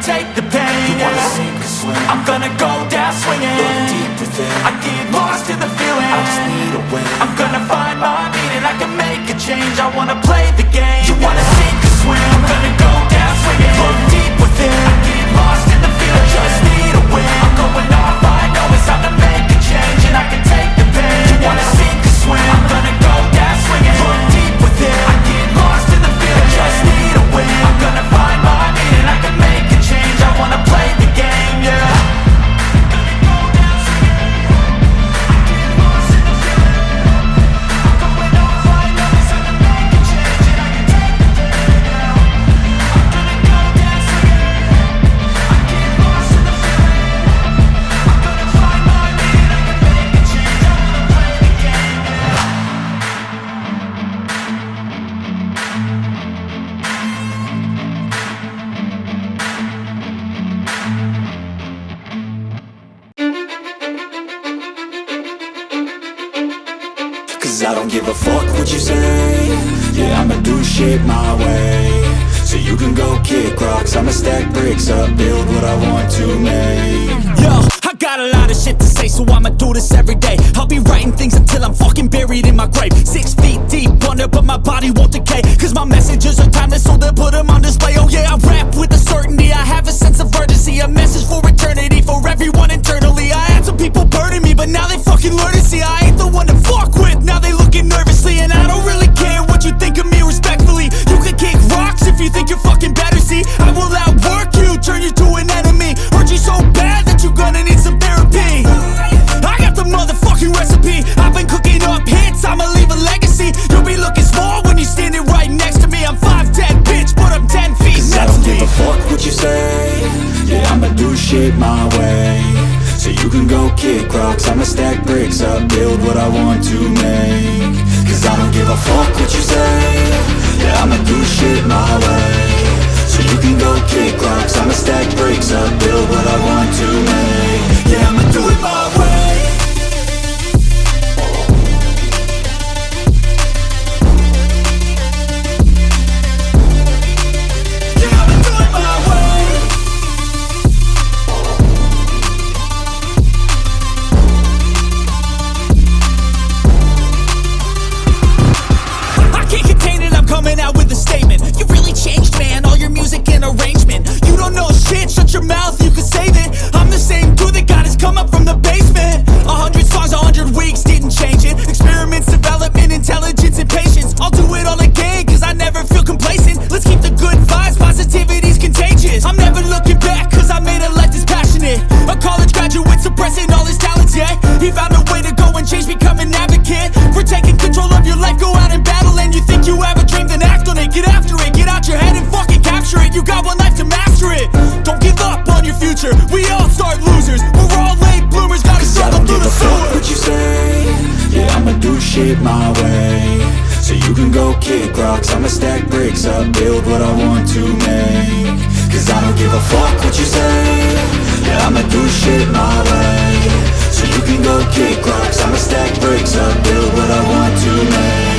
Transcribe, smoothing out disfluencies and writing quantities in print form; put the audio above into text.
take the pain. You wanna sink or swim, I'm gonna go down swinging. look deep within, I get lost in the feeling. I just need a win. I'm gonna find my meaning, I can make a change. I wanna play the game. You wanna sink or swim, I'm gonna go down swinging. Look deep within, I get lost in the feeling. I just need a win. I'm going off, I know it's time to make a change, and I can take the pain. You wanna sink or swim, I'm gonna go down swinging. Look deep within, I get lost in the feeling. I just need a win. I'm gonna find my meaning, I can make a change. I wanna play the game, yeah. Cause I don't give a fuck what you say. Yeah, I'ma do shit my way. So you can go kick rocks, I'ma stack bricks up, build what I want to make. Yo, I got a lot of shit to say, so I'ma do this every day. I'll be writing things until I'm fucking buried in my grave. 6 feet deep under, but my body won't decay. Cause my messages are timeless, so they'll put them on display. Oh yeah, I rap with a certainty, I have a sense of urgency. A message for eternity, for everyone internally. I had some people burning me, but now they fucking learn to see I ain't the one to fuck with, now they looking nervously. And I don't really care what you think of me respectfully. You can kick rocks if you think you're fucking better, see. I will outwork you, turn you to an enemy. Hurt you so bad that you're gonna need some therapy. I got the motherfucking recipe. I've been cooking up hits, I'ma leave a legacy. You'll be looking small when you're standing right next to me. I'm 5'10", bitch, but I'm 10 feet Cause next I don't to give me. a fuck what you say. Yeah, I'ma do shit my way. So you can go kick rocks, I'ma stack bricks up, build what I want to make. Cause I don't give a fuck what you say. Yeah, I'ma do shit my way. So you can go kick rocks, I'ma stack bricks up, build what I want to make. Yeah, I'ma do it my way. Yeah, I'ma do it my way. I can't contain it, I'm coming out with a statement. You really changed, man, all your music and arrangement. You don't know shit, shut your mouth, you can save it. I'm the same dude that got his come up from the basement. 100 songs, 100 weeks, didn't change it. Experiments, development, intelligence, and patience. I'll do it all again, cause I never feel complacent. Let's keep the good vibes, positivity's contagious. I'm never looking back, cause I made a life that's passionate. A college graduate suppressing all his talents, yeah. He found a way to go and change, become an advocate. For taking control of your life, go out and battle. And you think you have a dream, then act on it. Get after it, get out your head and fucking capture it. You got one life to master it. Don't give up on your future, we all start losers. We're all late bloomers, gotta Cause I struggle don't through give the a fuck sewer. what you say. Yeah, I'ma do shit my way. So you can go kick rocks, I'ma stack bricks up, build what I want to make. Cause I don't give a fuck what you say. Yeah, I'ma do shit my way. So you can go kick rocks, I'ma stack bricks up, build what I want to make.